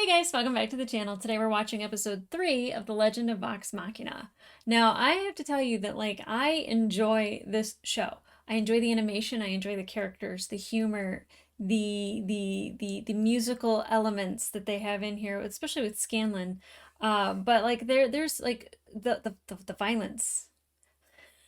Hey guys, welcome back to the channel. Today we're watching episode 3 of The Legend of Vox Machina. Now, I have to tell you that I enjoy this show. I enjoy the animation, I enjoy the characters, the humor, the musical elements that they have in here, especially with Scanlan. But there's the violence.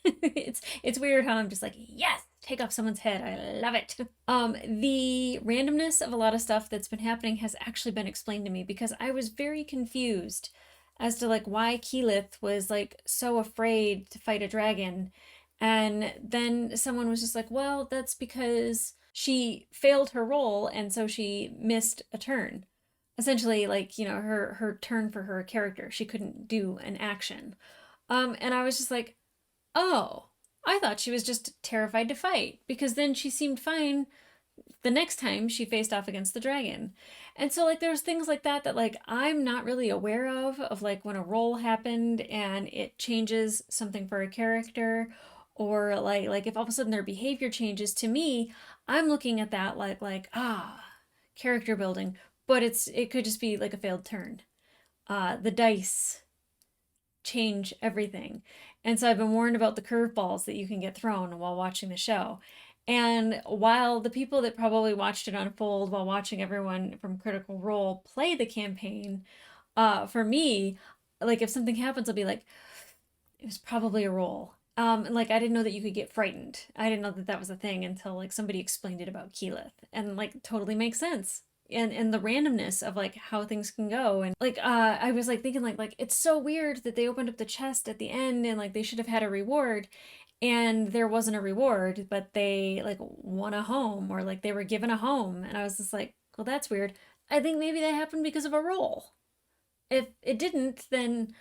It's weird how I'm just like, yes, take off someone's head. I love it. The randomness of a lot of stuff that's been happening has actually been explained to me because I was very confused as to why Keyleth was so afraid to fight a dragon. And then someone was just like, well, that's because she failed her role and so she missed a turn. Essentially, her turn for her character. She couldn't do an action. And I was just like, oh, I thought she was just terrified to fight because then she seemed fine the next time she faced off against the dragon. And so there's things like that I'm not really aware of when a role happened and it changes something for a character, or if all of a sudden their behavior changes. To me, I'm looking at that character building, but it could just be like a failed turn. The dice change everything. And so I've been warned about the curveballs that you can get thrown while watching the show. And while the people that probably watched it unfold while watching everyone from Critical Role play the campaign, for me, if something happens, I'll be like, it was probably a roll. I didn't know that you could get frightened. I didn't know that that was a thing until somebody explained it about Keyleth, and totally makes sense. And the randomness of how things can go, and I was thinking it's so weird that they opened up the chest at the end and they should have had a reward, and there wasn't a reward, but they won a home, or they were given a home, and I was just like, well, that's weird. I think maybe that happened because of a roll. If it didn't, then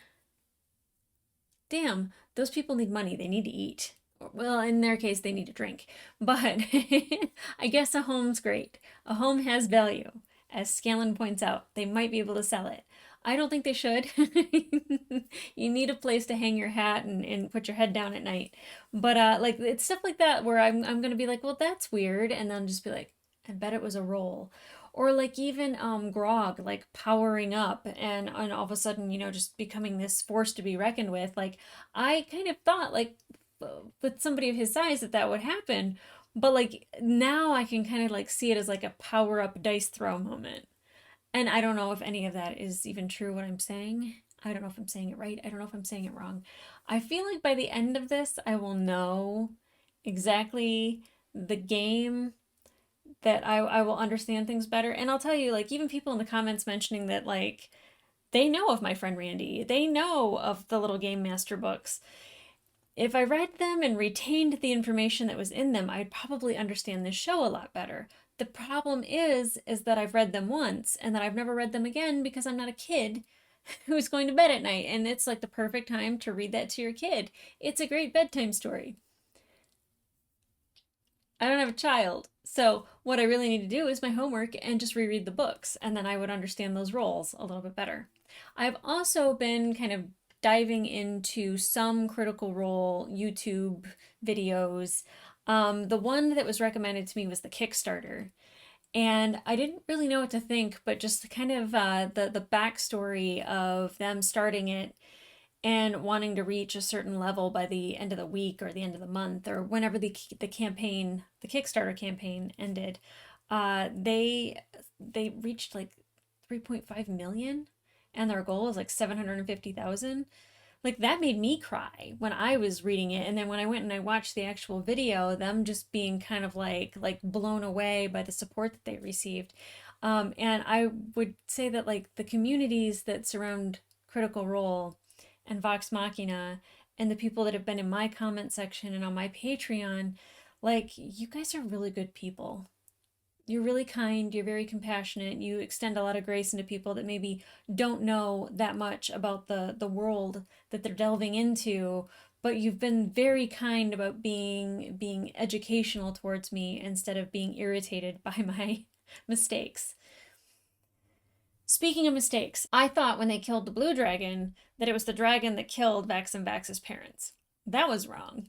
damn, those people need money. They need to eat. Well, in their case, they need to drink. But I guess a home's great. A home has value. As Scanlan points out, they might be able to sell it. I don't think they should. You need a place to hang your hat and put your head down at night. But it's stuff like that where I'm gonna be like, well, that's weird, and then just be like, I bet it was a roll. Or even Grog powering up and all of a sudden, just becoming this force to be reckoned with. I kind of thought with somebody of his size that would happen, but now I can kind of see it as a power up dice throw moment. And I don't know if any of that is even true what I'm saying. I don't know if I'm saying it right. I don't know if I'm saying it wrong. I feel like by the end of this I will know exactly the game, that I will understand things better. And I'll tell you, even people in the comments mentioning that they know of my friend Randy, they know of the little game master books. If I read them and retained the information that was in them, I'd probably understand this show a lot better. The problem is that I've read them once and that I've never read them again because I'm not a kid who's going to bed at night, and it's the perfect time to read that to your kid. It's a great bedtime story. I don't have a child, so what I really need to do is my homework and just reread the books, and then I would understand those roles a little bit better. I've also been kind of diving into some Critical Role YouTube videos. The one that was recommended to me was the Kickstarter, and I didn't really know what to think, but just kind of the backstory of them starting it and wanting to reach a certain level by the end of the week or the end of the month or whenever the campaign, the Kickstarter campaign ended. They reached 3.5 million, and their goal is 750,000. That made me cry when I was reading it, and then when I went and I watched the actual video, them just being kind of blown away by the support that they received. And I would say that the communities that surround Critical Role and Vox Machina and the people that have been in my comment section and on my Patreon, you guys are really good people. You're really kind, you're very compassionate, you extend a lot of grace into people that maybe don't know that much about the world that they're delving into, but you've been very kind about being educational towards me instead of being irritated by my mistakes. Speaking of mistakes, I thought when they killed the blue dragon that it was the dragon that killed Vax and Vax's parents. That was wrong.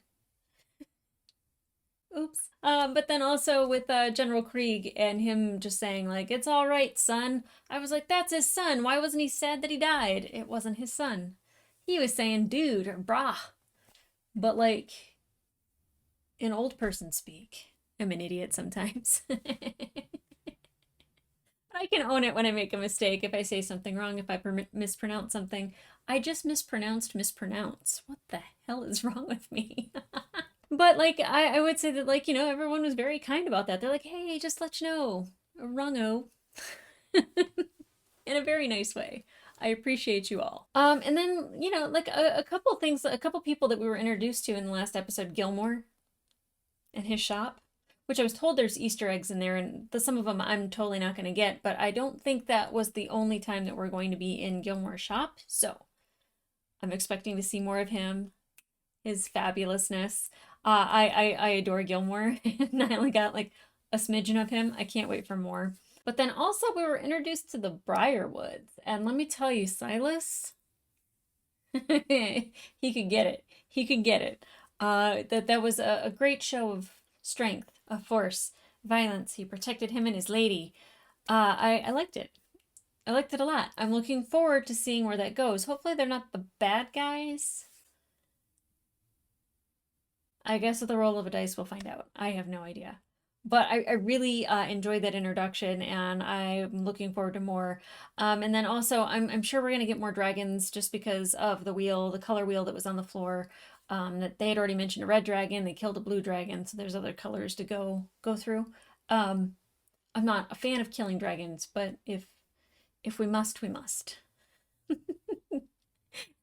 Oops. But then also with General Krieg and him just saying, like, it's all right, son. I was like, that's his son. Why wasn't he sad that he died? It wasn't his son. He was saying dude or brah. But, like, in old person speak, I'm an idiot sometimes. I can own it when I make a mistake. If I say something wrong, if I mispronounce something. I just mispronounced mispronounce. What the hell is wrong with me? But, like, I would say that, like, everyone was very kind about that. They're like, hey, just let you know, wrongo. In a very nice way. I appreciate you all. And then, like a couple things, a couple people that we were introduced to in the last episode, Gilmore and his shop, which I was told there's Easter eggs in there, and some of them I'm totally not going to get, but I don't think that was the only time that we're going to be in Gilmore's shop, so I'm expecting to see more of him, his fabulousness. I adore Gilmore, and I only got like a smidgen of him. I can't wait for more. But then also we were introduced to the Briarwoods, and let me tell you, Silas, he could get it. He could get it. That was a great show of strength, of force, violence. He protected him and his lady. I liked it. I liked it a lot. I'm looking forward to seeing where that goes. Hopefully they're not the bad guys. I guess with the roll of a dice we'll find out. I have no idea. But I really enjoyed that introduction, and I'm looking forward to more. And then also, I'm sure we're going to get more dragons just because of the wheel, the color wheel that was on the floor. That they had already mentioned a red dragon. They killed a blue dragon, so there's other colors to go through. I'm not a fan of killing dragons, but if we must, we must.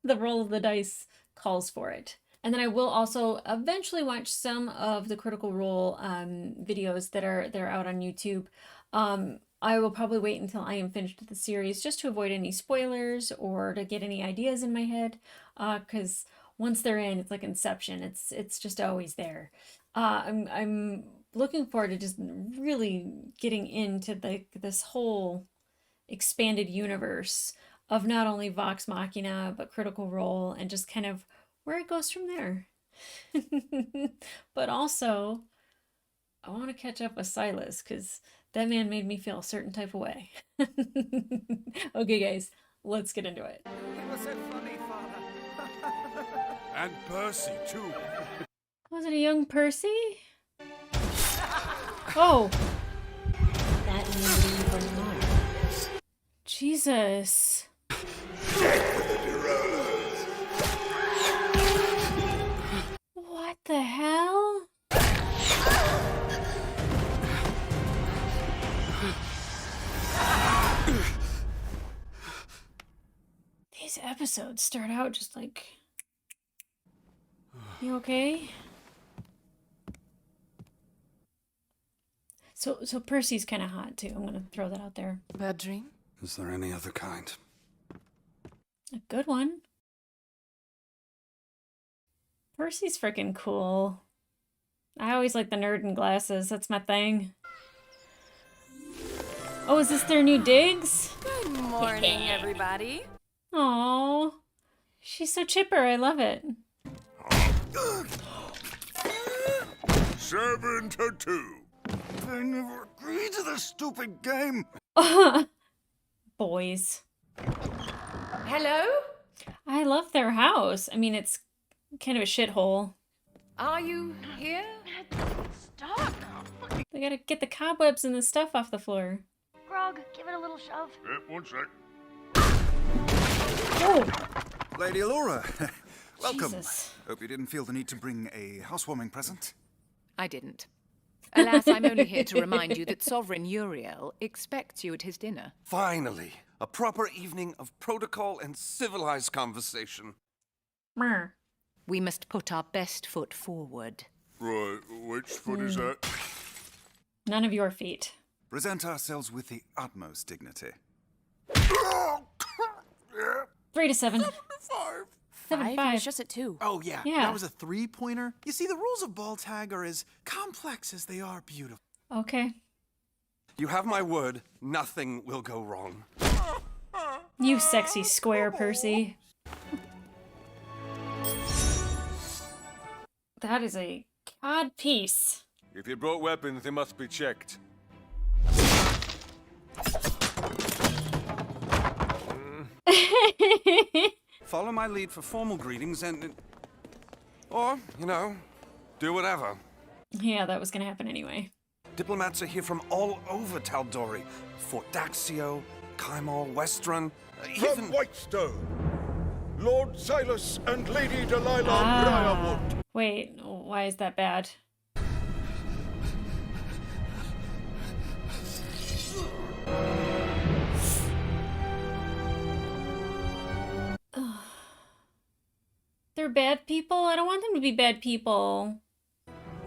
The roll of the dice calls for it. And then I will also eventually watch some of the Critical Role videos that are out on YouTube. I will probably wait until I am finished with the series just to avoid any spoilers or to get any ideas in my head. Because once they're in, it's like Inception. It's just always there. I'm looking forward to just really getting into this whole expanded universe of not only Vox Machina but Critical Role, and just kind of where it goes from there. But also, I want to catch up with Silas because that man made me feel a certain type of way. Okay, guys, let's get into it. It was so funny, Father. And Percy, too. Was it a young Percy? Oh. That means even more. Jesus. What the hell? These episodes start out just like... You okay? So Percy's kind of hot too. I'm gonna throw that out there. Bad dream? Is there any other kind? A good one. Percy's freaking cool. I always like the nerd in glasses. That's my thing. Oh, is this their new digs? Good morning, everybody. Aww. She's so chipper. I love it. 7 to 2. They never agreed to this stupid game. Boys. Hello? I love their house. I mean, it's kind of a shithole. Are you here? Stop! They gotta get the cobwebs and the stuff off the floor. Grog, give it a little shove. One sec. Oh! Lady Laura, welcome. Jesus. Hope you didn't feel the need to bring a housewarming present. I didn't. Alas, I'm only here to remind you that Sovereign Uriel expects you at his dinner. Finally, a proper evening of protocol and civilized conversation. Mer. We must put our best foot forward. Right, which foot is that? None of your feet. Present ourselves with the utmost dignity. 3 to 7. 5. 7 I 5. was just at 2. Oh, yeah. Yeah. That was a 3-pointer. You see, the rules of ball tag are as complex as they are beautiful. Okay. You have my word, nothing will go wrong. You sexy square, Percy. That is a cod piece. If you brought weapons, they must be checked. Follow my lead for formal greetings and... Or, you know, do whatever. Yeah, that was gonna happen anyway. Diplomats are here from all over Taldori. Fort Daxio, Kaimar, Westrun, even... From Whitestone, Lord Silas and Lady Delilah Ah. Briarwood. Wait, why is that bad? Ugh. They're bad people? I don't want them to be bad people.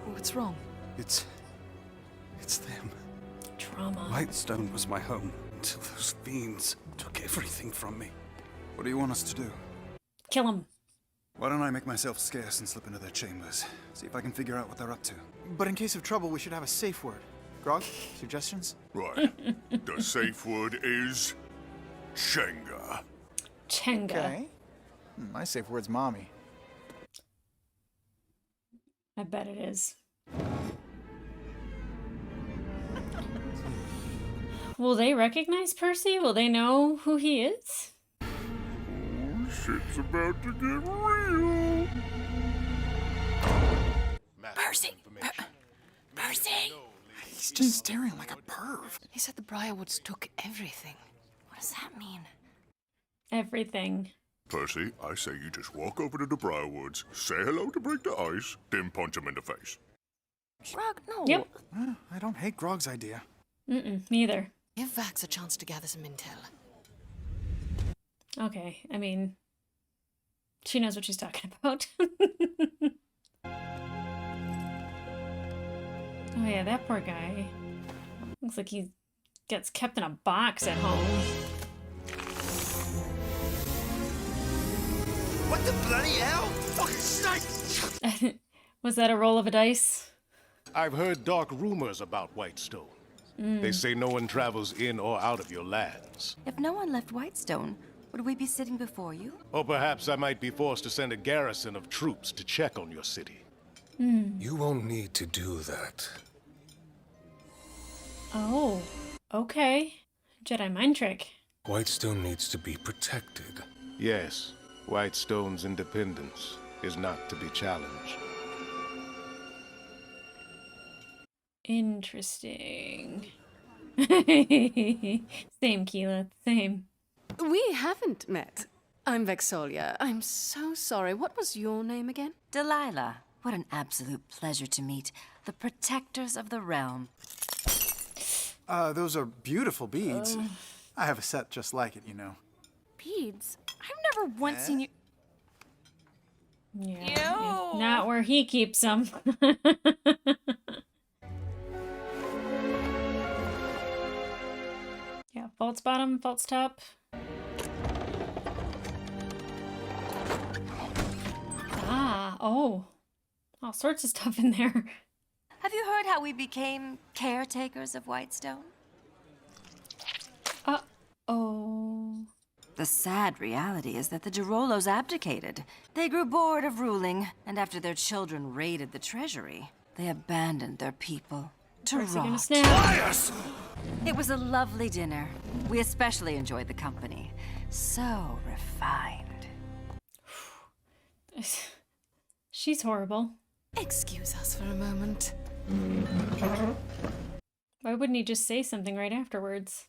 What's wrong? It's them. Trauma. Whitestone was my home until those fiends took everything from me. What do you want us to do? Kill him. Why don't I make myself scarce and slip into their chambers? See if I can figure out what they're up to. But in case of trouble, we should have a safe word. Grog, suggestions? Right. The safe word is Chenga. Chenga. Okay. My safe word's mommy. I bet it is. Will they recognize Percy? Will they know who he is? Shit's about to get real. Percy! Percy! He's just staring like a perv. He said the Briarwoods took everything. What does that mean? Everything. Percy, I say you just walk over to the Briarwoods, say hello to break the ice, then punch him in the face. Grog, no. Yep. I don't hate Grog's idea. Neither. Give Vax a chance to gather some intel. Okay, I mean, she knows what she's talking about. Oh yeah, that poor guy. Looks like he gets kept in a box at home. What the bloody hell? Fucking snake! Was that a roll of a dice? I've heard dark rumors about Whitestone. They say no one travels in or out of your lands. If no one left Whitestone, would we be sitting before you? Or perhaps I might be forced to send a garrison of troops to check on your city. You won't need to do that. Oh, okay. Jedi mind trick. Whitestone needs to be protected. Yes, Whitestone's independence is not to be challenged. Interesting. Same, Keela. Same. We haven't met. I'm Vexolia. I'm so sorry. What was your name again? Delilah. What an absolute pleasure to meet. The protectors of the realm. Those are beautiful beads. I have a set just like it, you know. Beads? I've never once seen you. Yeah. Not where he keeps them. Yeah, false bottom, false top. Ah, oh. All sorts of stuff in there. Have you heard how we became caretakers of Whitestone? Uh-oh. The sad reality is that the Girolos abdicated. They grew bored of ruling, and after their children raided the treasury, they abandoned their people to Where's he gonna rot. snap? It was a lovely dinner. We especially enjoyed the company. So refined. She's horrible. Excuse us for a moment. Why wouldn't he just say something right afterwards?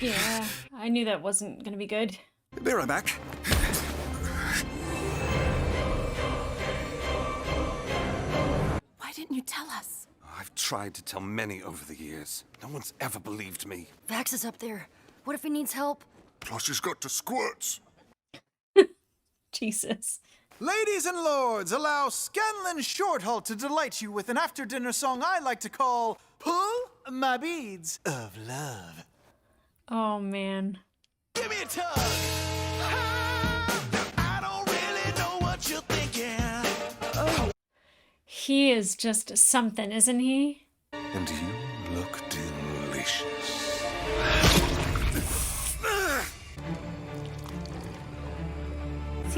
Yeah, I knew that wasn't gonna be good. Be right back. Why didn't you tell us? I've tried to tell many over the years. No one's ever believed me. Vax is up there. What if he needs help? Plus he's got the squirts. Jesus. Ladies and lords, allow Scanlan Shorthalt to delight you with an after-dinner song I like to call Pull My Beads of Love. Oh, man. Give me a tug! I don't really know what you're thinking. He is just something, isn't he? And you look delicious.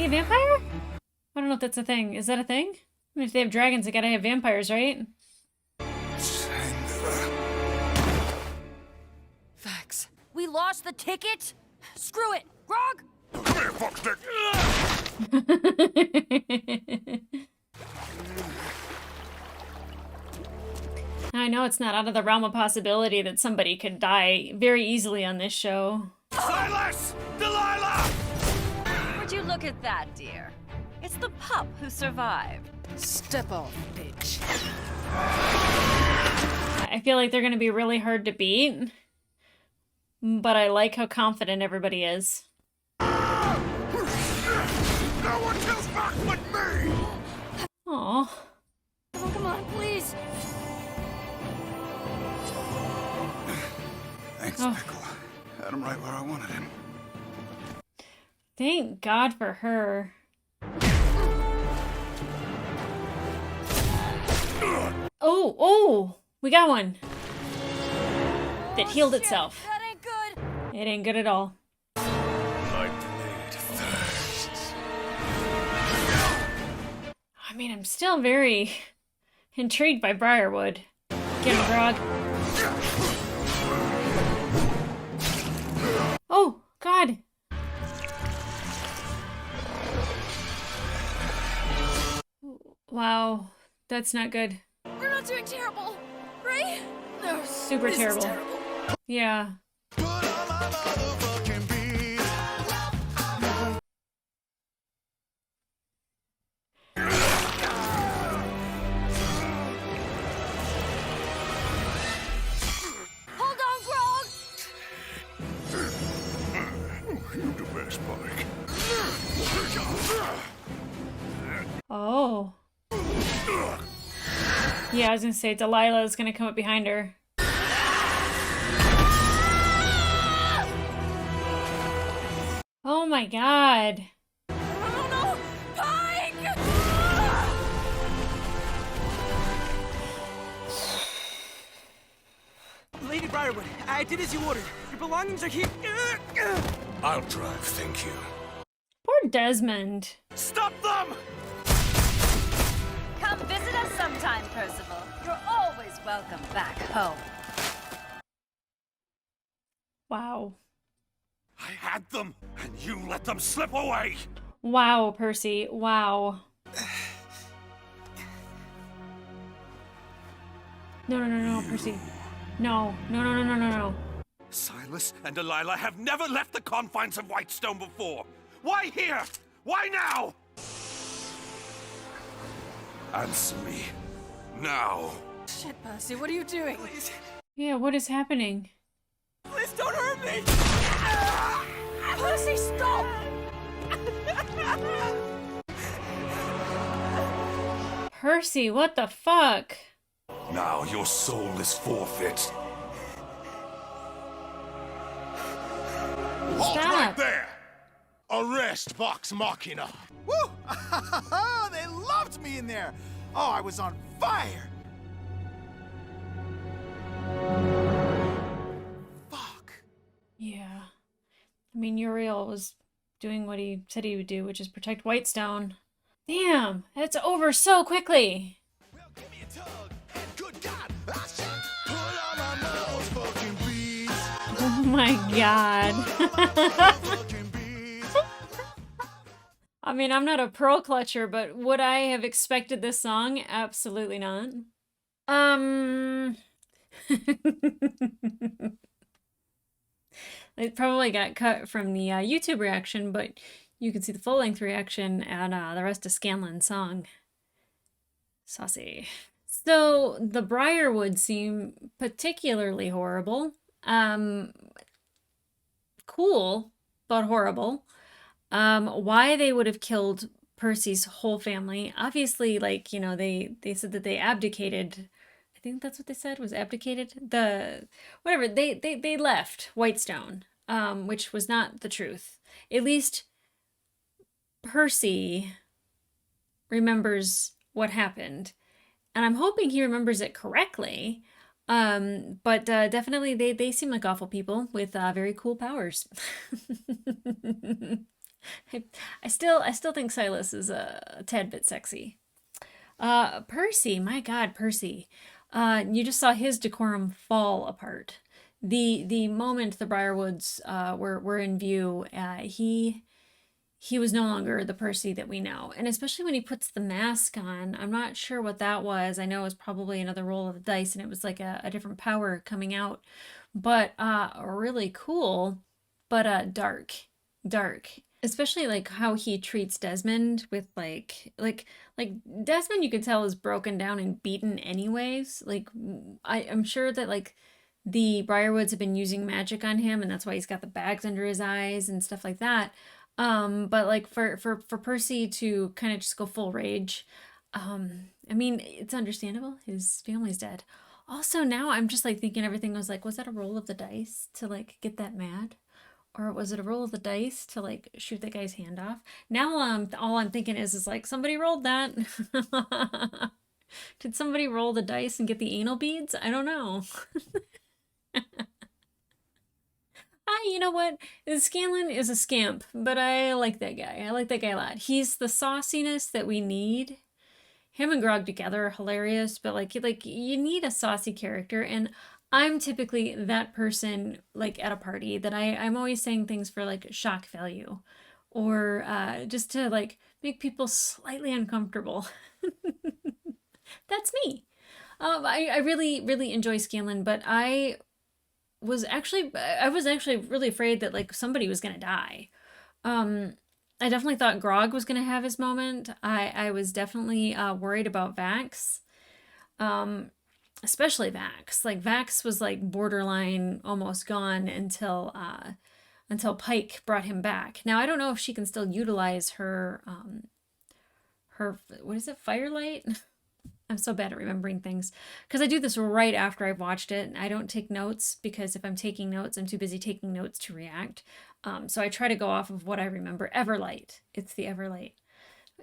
he a vampire? I don't know if that's a thing. Is that a thing? I mean, if they have dragons, they gotta have vampires, right? Vax, we lost the ticket? Screw it! Grog! Come here, Foxdick! I know it's not out of the realm of possibility that somebody could die very easily on this show. Silas! Delilah! Would you look at that, dear? It's the pup who survived. Step off, bitch. I feel like they're gonna be really hard to beat, but I like how confident everybody is. No one kills back but me! Aww. Come on, please. Thanks, Oh. Pickle. Had him right where I wanted him. Thank God for her. Oh, we got one. That healed itself. That ain't good. It ain't good at all. My blade thirsts. I mean, I'm still very intrigued by Briarwood. Get him, Grog. Oh, God. Wow, that's not good. We're not doing terrible, right? No, Super terrible. Yeah. Hold on, Grog! You the best, Mike. Oh. Yeah, I was gonna say Delilah is gonna come up behind her. Oh my God. Oh no! Pike! Lady Briarwood, I did as you ordered. Your belongings are here. I'll drive, thank you. Poor Desmond. Stop them! Come visit us sometime, Percival. You're always welcome back home. Wow. I had them, and you let them slip away! Wow, Percy. Wow. No, Percy. No. Silas and Delilah have never left the confines of Whitestone before. Why here? Why now? Answer me. Now. Shit, Percy, what are you doing? Please, Yeah, what is happening? please don't hurt me! Percy, stop! Percy, what the fuck? Now your soul is forfeit. Halt right Stop. there! Arrest Vox Machina! Woo! They loved me in there. Oh, I was on fire. Fuck. Yeah. I mean, Uriel was doing what he said he would do, which is protect Whitestone. Damn, it's over so quickly. Well, give me a tug, and good God, I shall pull out my motherfucking beads. Oh my God. Motherfucking beads. I mean, I'm not a pearl clutcher, but would I have expected this song? Absolutely not. It probably got cut from the YouTube reaction, but you can see the full-length reaction and the rest of Scanlan's song. Saucy. So the Briarwoods seem particularly horrible. Cool, but horrible. Why they would have killed Percy's whole family? Obviously, like, you know, they said that they abdicated. I think that's what they said, was abdicated. Whatever, they left Whitestone, which was not the truth. At least Percy remembers what happened, and I'm hoping he remembers it correctly. But definitely they seem like awful people with very cool powers. I still think Silas is a tad bit sexy. Percy, my God, Percy. You just saw his decorum fall apart. The moment the Briarwoods were in view, he was no longer the Percy that we know. And especially when he puts the mask on, I'm not sure what that was. I know it was probably another roll of the dice and it was like a different power coming out. But really cool, but dark. Especially like how he treats Desmond with like Desmond you could tell is broken down and beaten anyways. Like I'm sure that like the Briarwoods have been using magic on him and that's why he's got the bags under his eyes and stuff like that. But like for Percy to kind of just go full rage, I mean, it's understandable. His family's dead. Also, now I'm just like thinking everything was like, was that a roll of the dice to like get that mad? Or was it a roll of the dice to like shoot the guy's hand off? Now all I'm thinking is like somebody rolled that. Did somebody roll the dice and get the anal beads? I don't know. You know what? Scanlan is a scamp, but I like that guy. I like that guy a lot. He's the sauciness that we need. Him and Grog together are hilarious, but like you need a saucy character, and I'm typically that person like at a party that I'm always saying things for like shock value or just to like make people slightly uncomfortable. That's me. I really enjoy Scanlan, but I was actually really afraid that like somebody was gonna die. I definitely thought Grog was gonna have his moment. I was definitely worried about Vax. Especially Vax. Like Vax was like borderline almost gone until Pike brought him back. Now I don't know if she can still utilize her what is it, firelight? I'm so bad at remembering things because I do this right after I've watched it and I don't take notes because if I'm taking notes, I'm too busy taking notes to react. So I try to go off of what I remember. Everlight. It's the Everlight.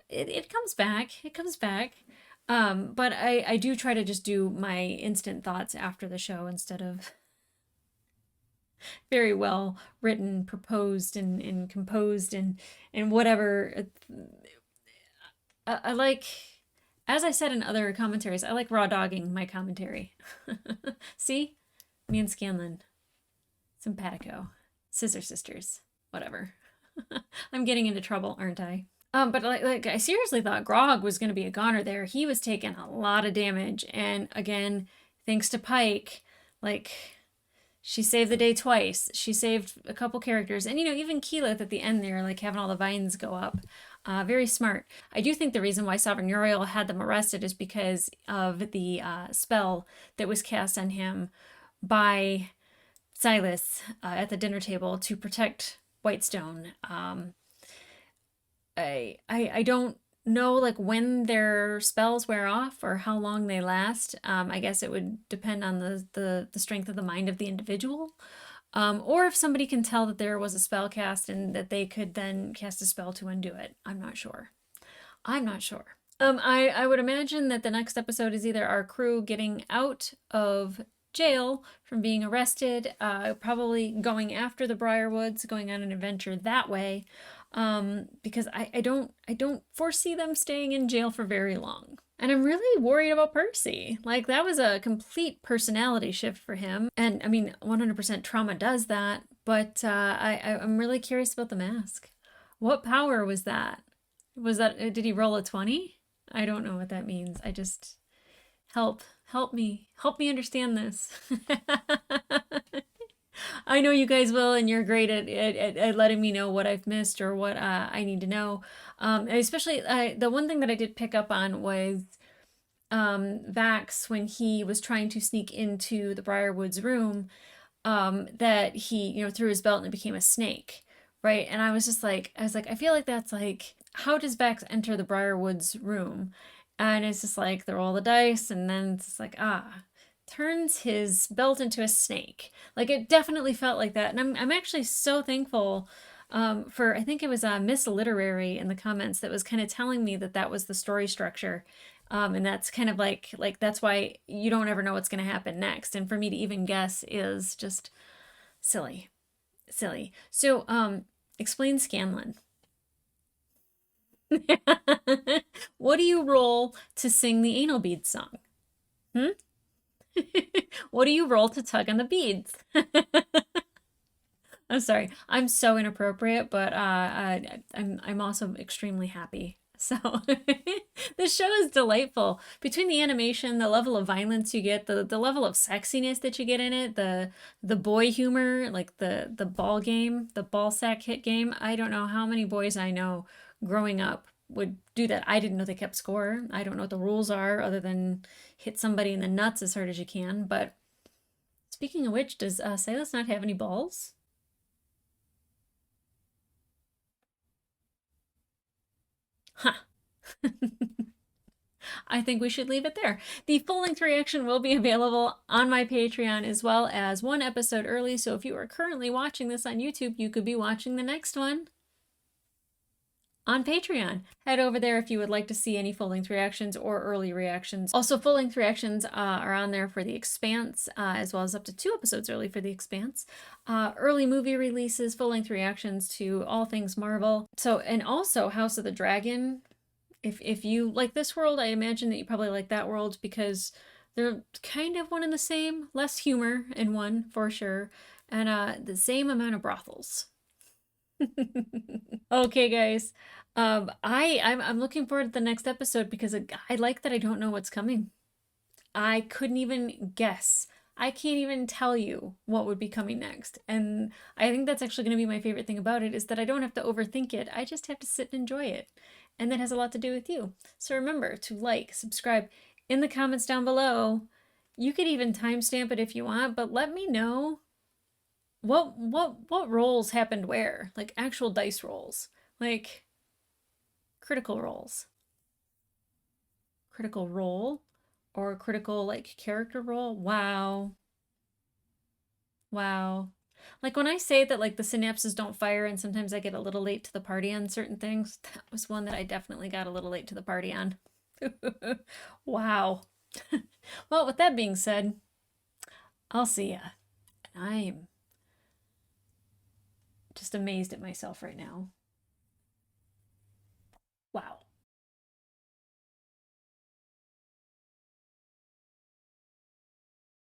It comes back. It comes back. But I do try to just do my instant thoughts after the show instead of very well written, proposed, and composed, and whatever. I like, as I said in other commentaries, I like raw dogging my commentary. See? Me and Scanlan. Simpatico. Scissor sisters. Whatever. I'm getting into trouble, aren't I? But like I seriously thought Grog was going to be a goner there. He was taking a lot of damage. And again, thanks to Pike, like she saved the day twice. She saved a couple characters. And, you know, even Keyleth at the end there, like having all the vines go up. Very smart. I do think the reason why Sovereign Uriel had them arrested is because of the spell that was cast on him by Silas at the dinner table to protect Whitestone. I don't know like when their spells wear off or how long they last. I guess it would depend on the strength of the mind of the individual. Or if somebody can tell that there was a spell cast and that they could then cast a spell to undo it. I'm not sure. I would imagine that the next episode is either our crew getting out of jail from being arrested, probably going after the Briarwoods, going on an adventure that way, because I don't foresee them staying in jail for very long. And I'm really worried about Percy. Like, that was a complete personality shift for him. And, I mean, 100% trauma does that. But I'm really curious about the mask. What power was that? Did he roll a 20? I don't know what that means. I just... Help me understand this. I know you guys will, and you're great at letting me know what I've missed or what I need to know. Especially the one thing that I did pick up on was Vax, when he was trying to sneak into the Briarwoods room, that he, you know, threw his belt and it became a snake, right? And I was like, I feel like that's like, how does Vax enter the Briarwoods room? And it's just like, they roll the dice, and then it's just like, turns his belt into a snake. Like, it definitely felt like that. And I'm actually so thankful for, I think it was Miss Literary in the comments that was kind of telling me that was the story structure. And that's kind of like that's why you don't ever know what's going to happen next. And for me to even guess is just silly. So, explain Scanlan. What do you roll to sing the anal beads song? Hmm? What do you roll to tug on the beads? I'm sorry. I'm so inappropriate, but I'm also extremely happy. So this show is delightful. Between the animation, the level of violence you get, the level of sexiness that you get in it, the boy humor, like the ball game, the ball sack hit game. I don't know how many boys I know growing up would do that. I didn't know they kept score. I don't know what the rules are other than hit somebody in the nuts as hard as you can. But speaking of which, does Silas not have any balls? Huh. I think we should leave it there. The full-length reaction will be available on my Patreon as well as one episode early, so if you are currently watching this on YouTube, you could be watching the next one on Patreon. Head over there if you would like to see any full-length reactions or early reactions. Also, full-length reactions are on there for The Expanse, as well as up to 2 episodes early for The Expanse. Early movie releases, full-length reactions to all things Marvel. So, and also House of the Dragon. If you like this world, I imagine that you probably like that world because they're kind of one and the same. Less humor in one, for sure. And the same amount of brothels. Okay, guys. I'm looking forward to the next episode because I like that I don't know what's coming. I couldn't even guess. I can't even tell you what would be coming next. And I think that's actually going to be my favorite thing about it is that I don't have to overthink it. I just have to sit and enjoy it. And that has a lot to do with you. So remember to like, subscribe in the comments down below. You could even timestamp it if you want, but let me know what rolls happened where, like actual dice rolls, like critical rolls, critical roll, or critical like character roll. Wow. Like when I say that like the synapses don't fire and sometimes I get a little late to the party on certain things, that was one that I definitely got a little late to the party on. Wow. Well, with that being said, I'll see ya. I'm just amazed at myself right now.